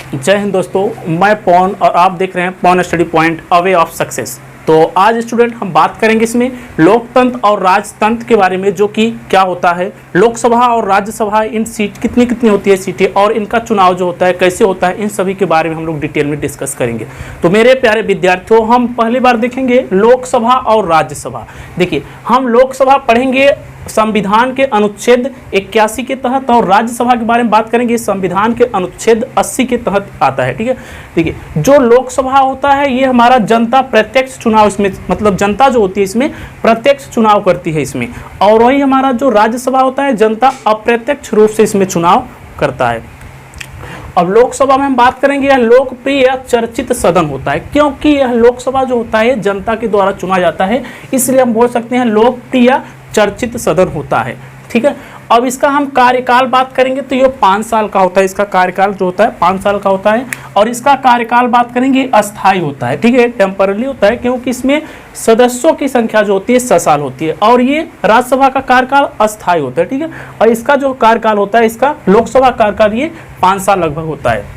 जय हिंद दोस्तों, मैं पवन और आप देख रहे हैं Pawan study point a way of success. तो आज स्टूडेंट हम बात करेंगे इसमें लोकतंत्र और राजतंत्र के बारे में, जो कि क्या होता है, लोकसभा और राज्यसभा, इन सीट कितनी कितनी होती है सीटें और इनका चुनाव जो होता है कैसे होता है, इन सभी के बारे में हम लोग डिटेल में डिस्कस करेंगे। तो मेरे प्यारे विद्यार्थियों, हम पहली बार देखेंगे लोकसभा और राज्यसभा। देखिए, हम लोकसभा पढ़ेंगे संविधान के अनुच्छेद 81 के तहत और राज्यसभा के बारे में बात करेंगे संविधान के अनुच्छेद 80 के तहत आता है। ठीक है, देखिए जो लोकसभा होता है ये हमारा जनता प्रत्यक्ष चुनाव, इसमें मतलब जनता जो होती है इसमें प्रत्यक्ष चुनाव करती है इसमें, और वही हमारा जो राज्यसभा होता है जनता अप्रत्यक्ष रूप से इसमें चुनाव करता है। अब लोकसभा में हम बात करेंगे, यह लोकप्रिय या चर्चित सदन होता है, क्योंकि यह लोकसभा जो होता है जनता के द्वारा चुना जाता है, इसलिए हम बोल सकते हैं लोकप्रिय चर्चित सदन होता है। ठीक है, अब इसका हम कार्यकाल बात करेंगे तो ये 5 साल का होता है, इसका कार्यकाल जो होता है 5 साल का होता है, और इसका कार्यकाल बात करेंगे अस्थायी होता है। ठीक है, टेम्पररी होता है, क्योंकि इसमें सदस्यों की संख्या जो होती है 6 साल होती है, और ये राज्यसभा का कार्यकाल अस्थायी होता है। ठीक है, और इसका जो कार्यकाल होता है, इसका लोकसभा कार्यकाल ये 5 साल लगभग होता है,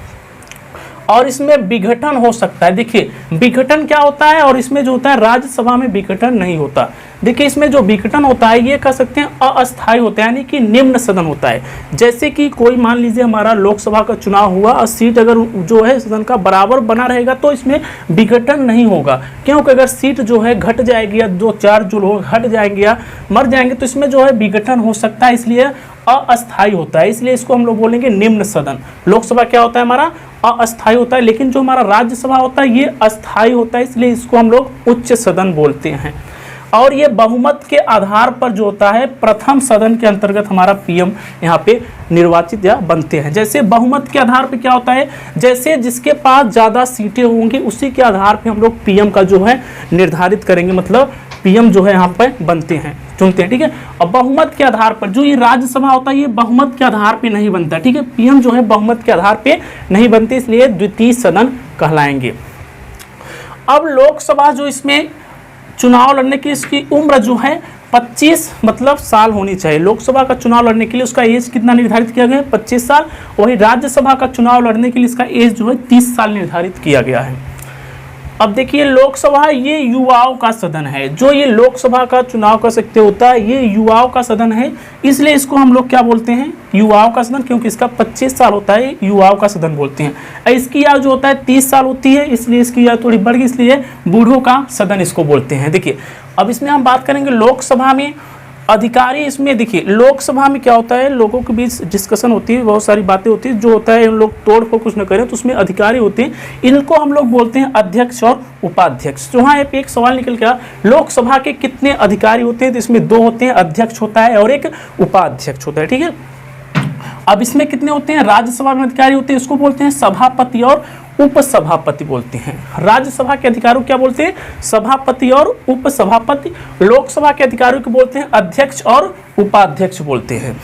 और इसमें विघटन हो सकता है। देखिए विघटन क्या होता है, और इसमें जो होता है राज्यसभा में विघटन नहीं होता। देखिए इसमें जो विघटन होता है ये कह सकते हैं अस्थायी होता है, यानी कि निम्न सदन होता है। जैसे कि कोई मान लीजिए हमारा लोकसभा का चुनाव हुआ और सीट अगर जो है सदन का बराबर बना रहेगा तो इसमें विघटन नहीं होगा, क्योंकि अगर सीट जो है घट जाएगी या 2-4 जो लोग हट जाएंगे या मर जाएंगे तो इसमें जो है विघटन हो सकता है, इसलिए अस्थायी होता है, इसलिए इसको हम लोग बोलेंगे निम्न सदन। लोकसभा क्या होता है हमारा अस्थायी होता है, लेकिन जो हमारा राज्यसभा होता है ये अस्थायी होता है, इसलिए इसको हम लोग उच्च सदन बोलते हैं। और ये बहुमत के आधार पर जो होता है प्रथम सदन के अंतर्गत हमारा पीएम यहाँ पे निर्वाचित या बनते हैं। जैसे बहुमत के आधार पे क्या होता है, जैसे जिसके पास ज़्यादा सीटें होंगी उसी के आधार पे हम लोग पीएम का जो है निर्धारित करेंगे, मतलब पीएम जो है यहाँ पे बनते हैं, चुनते हैं। ठीक है, अब बहुमत के आधार पर जो ये राज्यसभा होता है ये बहुमत के आधार पे नहीं बनता। ठीक है, पीएम जो है बहुमत के आधार पे नहीं बनते, इसलिए द्वितीय सदन कहलाएंगे। अब लोकसभा जो इसमें चुनाव लड़ने की इसकी उम्र जो है 25 मतलब साल होनी चाहिए। लोकसभा का चुनाव लड़ने के लिए उसका एज कितना निर्धारित किया गया है, 25 साल। वही राज्यसभा का चुनाव लड़ने के लिए इसका एज जो है 30 साल निर्धारित किया गया है। अब देखिए लोकसभा ये युवाओं का सदन है, जो ये लोकसभा का चुनाव कर सकते होता है ये युवाओं का सदन है, इसलिए इसको हम लोग क्या बोलते हैं, युवाओं का सदन, क्योंकि इसका 25 साल होता है, युवाओं का सदन बोलते हैं। इसकी आयु जो होता है 30 साल होती है, इसलिए इसकी आयु थोड़ी बढ़ गई, इसलिए बूढ़ों का सदन इसको बोलते हैं। देखिए अब इसमें हम बात करेंगे लोकसभा में अधिकारी। इसमें देखिए लोकसभा में क्या होता है, लोगों के बीच डिस्कशन होती है, बहुत सारी बातें होती है, जो होता है उन लोग तोड़ फोड़ कुछ न करें तो उसमें अधिकारी होते हैं, इनको हम लोग बोलते हैं अध्यक्ष और उपाध्यक्ष। जो हाँ एक सवाल निकल गया, लोकसभा के कितने अधिकारी होते हैं, तो इसमें 2 होते हैं, अध्यक्ष होता है और एक उपाध्यक्ष होता है। ठीक है, अब इसमें कितने होते हैं, राज्यसभा में अधिकारी होते हैं, इसको बोलते हैं सभापति और उपसभापति बोलते हैं। राज्यसभा के अधिकारियों क्या बोलते हैं, सभापति और उपसभापति। लोकसभा के अधिकारियों को बोलते हैं अध्यक्ष और उपाध्यक्ष बोलते हैं।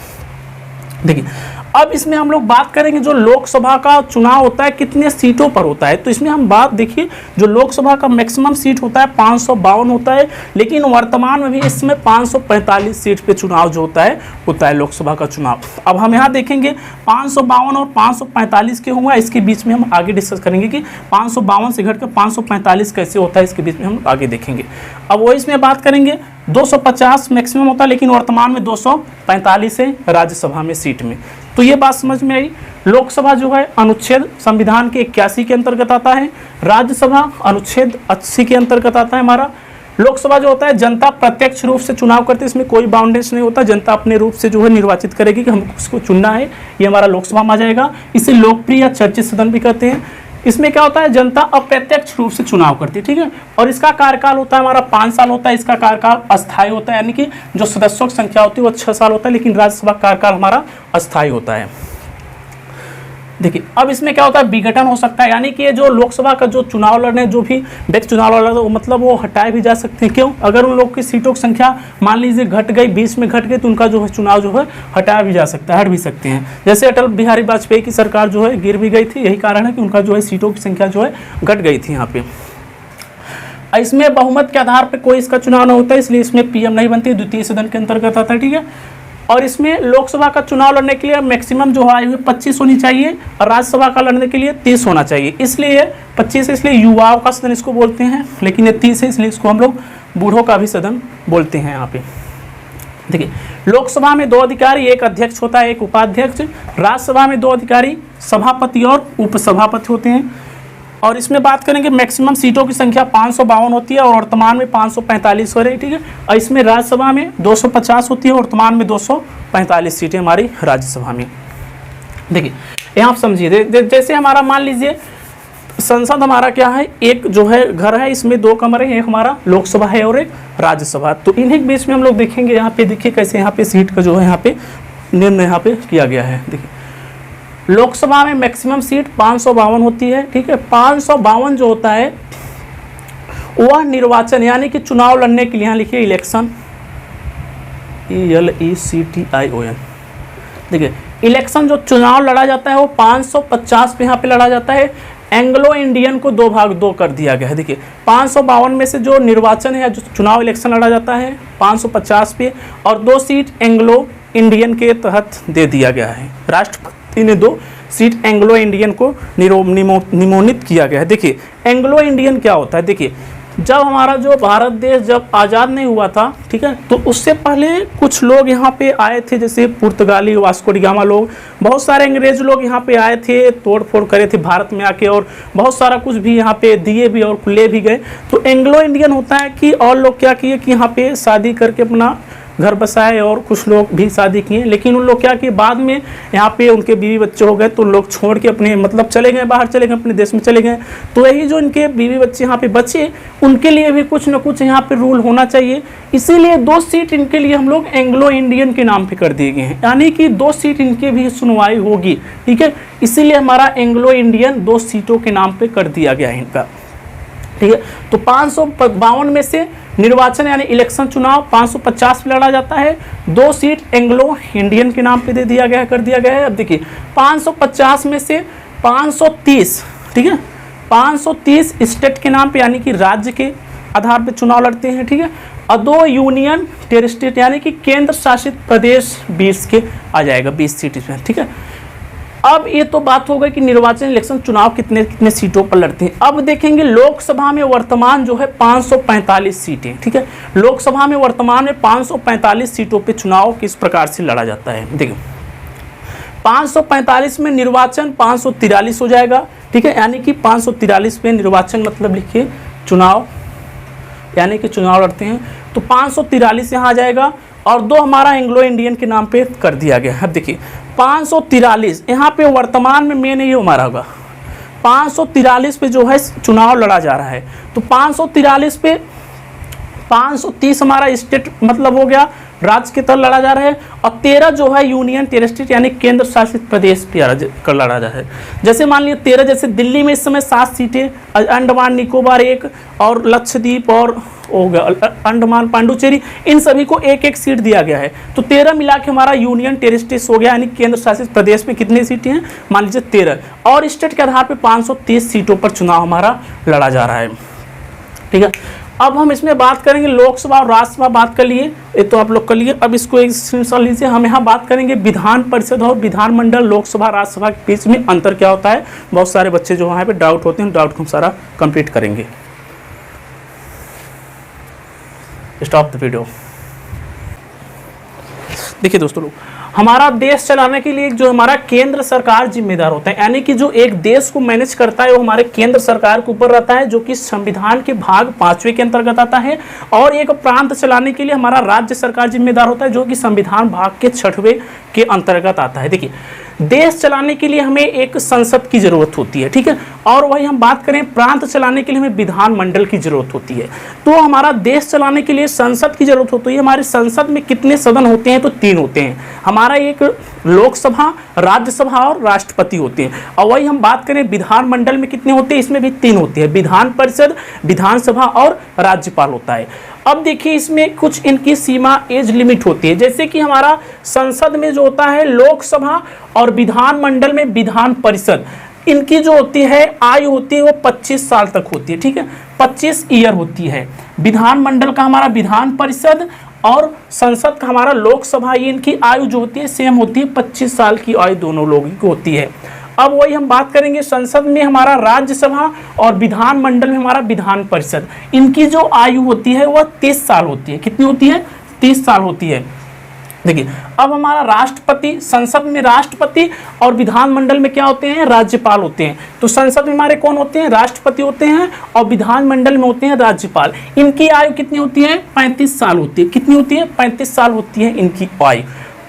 देखिए अब इसमें हम लोग बात करेंगे जो लोकसभा का चुनाव होता है कितने सीटों पर होता है, तो इसमें हम बात देखिए जो लोकसभा का मैक्सिमम सीट होता है 552 होता है, लेकिन वर्तमान में भी इसमें 545 सीट पे चुनाव जो होता है लोकसभा का चुनाव। अब हम यहाँ देखेंगे 552 और 545 के हुआ, इसके बीच में हम आगे डिस्कस करेंगे कि 552 से घटकर 545 कैसे होता है, इसके बीच में हम आगे देखेंगे। अब वो इसमें बात करेंगे 250 मैक्सिमम होता है, लेकिन वर्तमान में 245 है राज्यसभा में सीट में। तो ये बात समझ में आई। लोकसभा जो है अनुच्छेद संविधान के 81 के अंतर्गत आता है, राज्यसभा अनुच्छेद 80 के अंतर्गत आता है हमारा। लोकसभा जो होता है जनता प्रत्यक्ष रूप से चुनाव करती है, इसमें कोई बाउंडेशन नहीं होता, जनता अपने रूप से जो है निर्वाचित करेगी कि हमको उसको चुनना है, ये हमारा लोकसभा में आ जाएगा। इसे लोकप्रिय चर्चित सदन भी कहते हैं। इसमें क्या होता है, जनता अप्रत्यक्ष रूप से चुनाव करती है। ठीक है, और इसका कार्यकाल होता है हमारा 5 साल होता है, इसका कार्यकाल अस्थायी होता है, यानी कि जो सदस्यों की संख्या होती है वो 6 साल होता है, लेकिन राज्यसभा का कार्यकाल हमारा अस्थायी होता है। देखिए अब इसमें क्या होता है, विघटन हो सकता है, यानी कि ये जो लोकसभा का जो चुनाव लड़ने जो भी व्यक्ति चुनाव लड़ रहे हैं मतलब वो हटाए भी जा सकते हैं। क्यों, अगर उन लोग की सीटों की संख्या मान लीजिए घट गई, 20 में घट गई, तो उनका जो है चुनाव जो है हटाया भी जा सकता है, हट भी सकते हैं। जैसे अटल बिहारी वाजपेयी की सरकार जो है गिर भी गई थी, यही कारण है कि उनका जो है सीटों की संख्या जो है घट गई थी यहाँ पे। इसमें बहुमत के आधार पर कोई इसका चुनाव न होता है, इसलिए इसमें पीएम नहीं बनती, द्वितीय सदन के अंतर्गत आता है। ठीक है, और इसमें लोकसभा का चुनाव लड़ने के लिए मैक्सिमम जो आयु 25 होनी चाहिए और राज्यसभा का लड़ने के लिए 30 होना चाहिए। इसलिए 25 इसलिए युवाओं का सदन इसको बोलते हैं, लेकिन ये 30 है इसलिए इसको हम लोग बूढ़ों का भी सदन बोलते हैं। यहाँ पे देखिए, लोकसभा में 2 अधिकारी, एक अध्यक्ष होता है, एक उपाध्यक्ष। राज्यसभा में 2 अधिकारी, सभापति और उपसभापति होते हैं। और इसमें बात करेंगे मैक्सिमम सीटों की संख्या 552 होती है और वर्तमान में 545 हो रही है, ठीक है। और इसमें राज्यसभा में 250 होती है, वर्तमान में 245 सीटें हमारी राज्यसभा में। देखिए यहाँ आप समझिए, जैसे हमारा मान लीजिए संसद हमारा क्या है, एक जो है घर है, इसमें 2 कमरे हैं, एक हमारा लोकसभा है और एक राज्यसभा। तो इन्हीं के बीच में हम लोग देखेंगे यहाँ पे, देखिए कैसे यहाँ पे सीट का जो है यहाँ पे निर्णय यहाँ पे किया गया है। देखिए लोकसभा में मैक्सिमम सीट 552 होती है, ठीक है। 552 जो होता है वह निर्वाचन यानी कि चुनाव लड़ने के लिए, यहाँ लिखिए इलेक्शन, ELECTION। देखिए इलेक्शन जो चुनाव लड़ा जाता है वो 550 पे यहाँ पे लड़ा जाता है। एंग्लो इंडियन को 2 भाग 2 कर दिया गया है। देखिए 552 में से जो निर्वाचन है, जो चुनाव इलेक्शन लड़ा जाता है 550 पे, और 2 सीट एंग्लो इंडियन के तहत दे दिया गया है। राष्ट्रपति ने 2 सीट एंग्लो इंडियन को निमोनित किया गया है। देखिए एंग्लो इंडियन क्या होता है, देखिए जब हमारा जो भारत देश जब आज़ाद नहीं हुआ था, ठीक है, तो उससे पहले कुछ लोग यहाँ पे आए थे, जैसे पुर्तगाली, वास्को डी गामा लोग, बहुत सारे अंग्रेज लोग यहाँ पे आए थे, तोड़ फोड़ करे थे भारत में आके, और बहुत सारा कुछ भी यहाँ पे दिए भी और ले भी गए। तो एंग्लो इंडियन होता है कि और लोग क्या किए कि यहाँ पे शादी करके अपना घर बसाए, और कुछ लोग भी शादी किए, लेकिन उन लोग क्या किए बाद में यहाँ पे उनके बीवी बच्चे हो गए तो लोग छोड़ के अपने मतलब चले गए, बाहर चले गए, अपने देश में चले गए। तो यही जो इनके बीवी बच्चे यहाँ पे बचे, उनके लिए भी कुछ ना कुछ यहाँ पे रूल होना चाहिए, इसीलिए 2 सीट इनके लिए हम लोग एंग्लो इंडियन के नाम पे कर दिए गए हैं, यानी कि 2 सीट इनके भी सुनवाई होगी, ठीक है। इसीलिए हमारा एंग्लो इंडियन 2 सीटों के नाम पे कर दिया गया है इनका, ठीक है। तो 552 में से निर्वाचन यानी इलेक्शन चुनाव 550 पे लड़ा जाता है, 2 सीट एंग्लो इंडियन के नाम पे दे दिया गया है, कर दिया गया है। अब देखिए 550 में से 530, ठीक है, 530 स्टेट के नाम पे यानी कि राज्य के आधार पे चुनाव लड़ते हैं, ठीक है। और 2 यूनियन टेरिस्टेट यानी कि केंद्र शासित प्रदेश 20 के आ जाएगा, 20 सीट इसमें, ठीक है। अब ये तो बात हो गई कि निर्वाचन इलेक्शन चुनाव कितने कितने सीटों पर लड़ते हैं। अब देखेंगे लोकसभा में वर्तमान जो है 545 सीटें, ठीक है। लोकसभा में वर्तमान में 545 सीटों पे चुनाव किस प्रकार से लड़ा जाता है। देखिए 545 में निर्वाचन 543 हो जाएगा, ठीक है, यानी कि 543 पे निर्वाचन मतलब लिखिए चुनाव, यानी कि चुनाव लड़ते हैं, तो 543 यहाँ आ जाएगा, और 2 हमारा एंग्लो इंडियन के नाम पे कर दिया गया है। अब देखिए 543 यहाँ पे वर्तमान में मेन ये हमारा होगा, 543 पे जो है चुनाव लड़ा जा रहा है, तो 543 पे 530 हमारा स्टेट मतलब हो गया, राज्य के तहत लड़ा जा रहा है, और 13 जो है यूनियन टेरिस्टेट यानी केंद्र शासित प्रदेश पे लड़ा जा रहा है। जैसे मान लीजिए 13, जैसे दिल्ली में इस समय 7 सीटें, अंडमान निकोबार 1, और लक्षद्वीप और हो गया अंडमान पांडुचेरी, इन सभी को 1-1 सीट दिया गया है। तो 13 मिला के हमारा यूनियन टेरिस्टेट हो गया, यानी केंद्र शासित प्रदेश में कितनी सीटें हैं, मान लीजिए 13, और स्टेट के आधार पर 530 सीटों पर चुनाव हमारा लड़ा जा रहा है, ठीक है। अब हम इसमें बात करेंगे लोकसभा और राज्यसभा बात कर लिए, ये तो आप लोग कर लिए। अब इसको एक स्क्रीनशॉट लीजिए, हम यहाँ बात करेंगे विधान परिषद और विधानमंडल, लोकसभा राज्यसभा के बीच में अंतर क्या होता है। बहुत सारे बच्चे जो यहाँ पे डाउट होते हैं, डाउट को हम सारा कंप्लीट करेंगे। Stop the video. देखिए दोस्तों लोग, हमारा देश चलाने के लिए जो हमारा केंद्र सरकार जिम्मेदार होता है, यानी कि जो एक देश को मैनेज करता है वो हमारे केंद्र सरकार के ऊपर रहता है, जो कि संविधान के भाग 5वें के अंतर्गत आता है। और एक प्रांत चलाने के लिए हमारा राज्य सरकार जिम्मेदार होता है, जो कि संविधान भाग के 6वें के अंतर्गत आता है। देखिए देश चलाने के लिए हमें एक संसद की जरूरत होती है, ठीक है, और वही हम बात करें प्रांत चलाने के लिए हमें विधानमंडल की जरूरत होती है। तो हमारा देश चलाने के लिए संसद की जरूरत होती है। हमारे संसद में कितने सदन होते हैं, तो 3 होते हैं। हमारा एक लोकसभा, राज्यसभा और राष्ट्रपति होते हैं। और वही हम बात करें विधानमंडल में कितने होते हैं, इसमें भी 3 होते हैं, विधान परिषद, विधानसभा और राज्यपाल होता है। अब देखिए इसमें कुछ इनकी सीमा एज लिमिट होती है, जैसे कि हमारा संसद में जो होता है लोकसभा और विधानमंडल में विधान परिषद, इनकी जो होती है आयु होती है वो 25 साल तक होती है, ठीक है, 25 ईयर होती है। विधानमंडल का हमारा विधान परिषद और संसद का हमारा लोकसभा, ये इनकी आयु जो होती है सेम होती है, 25 साल की आयु दोनों लोगों की होती है। अब वही हम बात करेंगे संसद में हमारा राज्यसभा और विधानमंडल में हमारा विधान परिषद, इनकी जो आयु होती है वह 30 साल होती है। कितनी होती है? 30 साल होती है। देखिए अब हमारा राष्ट्रपति, संसद में राष्ट्रपति और विधानमंडल में क्या होते हैं? राज्यपाल होते हैं। तो संसद में हमारे कौन होते हैं? राष्ट्रपति होते हैं और विधानमंडल में होते हैं राज्यपाल। इनकी आयु कितनी होती है? 35 साल होती है। कितनी होती है? 35 साल होती है इनकी आयु।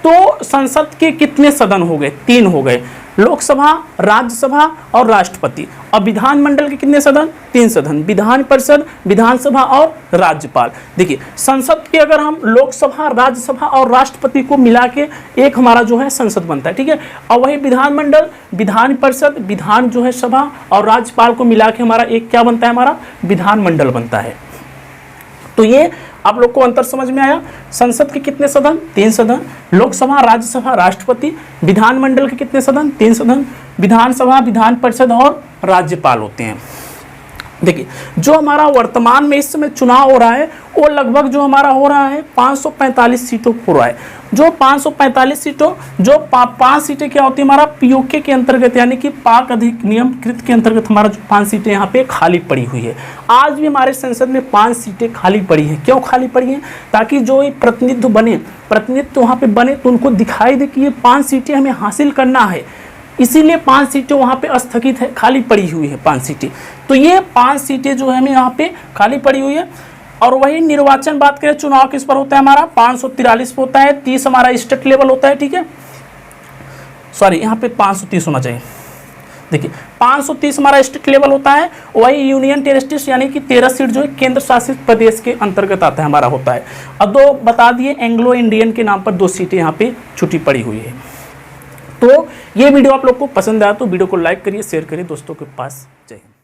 तो संसद के कितने सदन हो गए? 3 हो गए, लोकसभा, राज्यसभा और राष्ट्रपति। और विधानमंडल के कितने सदन? 3 सदन, विधान परिषद, विधानसभा और राज्यपाल। देखिए संसद के अगर हम लोकसभा, राज्यसभा और राष्ट्रपति को मिला के एक हमारा जो है संसद बनता है, ठीक है। और वही विधानमंडल, विधान परिषद, विधान जो है सभा और राज्यपाल को मिला के हमारा एक क्या बनता है? हमारा विधानमंडल बनता है। तो ये आप लोग को अंतर समझ में आया। संसद के कितने सदन? 3 सदन, लोकसभा, राज्यसभा, राष्ट्रपति। विधानमंडल के कितने सदन? 3 सदन, विधानसभा, विधान परिषद और राज्यपाल होते हैं। देखिए जो हमारा वर्तमान में इस समय चुनाव हो रहा है वो लगभग जो हमारा हो रहा है 545 सीटों पर हो रहा है। जो 545 सीटों, जो 5 सीटें क्या होती है? हमारा पीओके के अंतर्गत, यानी कि पाक अधिनियम कृत के अंतर्गत हमारा जो 5 सीटें यहाँ पे खाली पड़ी हुई है। आज भी हमारे संसद में 5 सीटें खाली पड़ी हैं। क्यों खाली पड़ी हैं? ताकि जो प्रतिनिधित्व बने, प्रतिनिधित्व वहाँ पे बने तो उनको दिखाई दे कि ये 5 सीटें हमें हासिल करना है, इसीलिए 5 सीटें वहाँ पे स्थगित है, खाली पड़ी हुई है 5 सीटें। तो ये 5 सीटें जो है हमें यहाँ पे खाली पड़ी हुई है। और वही निर्वाचन बात करें, चुनाव किस पर होता है? हमारा 543 पे होता है, 30 हमारा स्टेट लेवल होता है, ठीक है। सॉरी यहाँ पे 530 होना चाहिए। देखिए 530 हमारा स्टेट लेवल होता है, वही यूनियन टेरिटरीज यानी कि 13 सीट जो है केंद्र शासित प्रदेश के अंतर्गत आता है हमारा होता है। और 2 बता दिए एंग्लो इंडियन के नाम पर 2 सीटें यहाँ पे छुट्टी पड़ी हुई है। तो ये वीडियो आप लोग को पसंद आया तो वीडियो को लाइक करिए, शेयर करिए दोस्तों के पास। जय हिंद।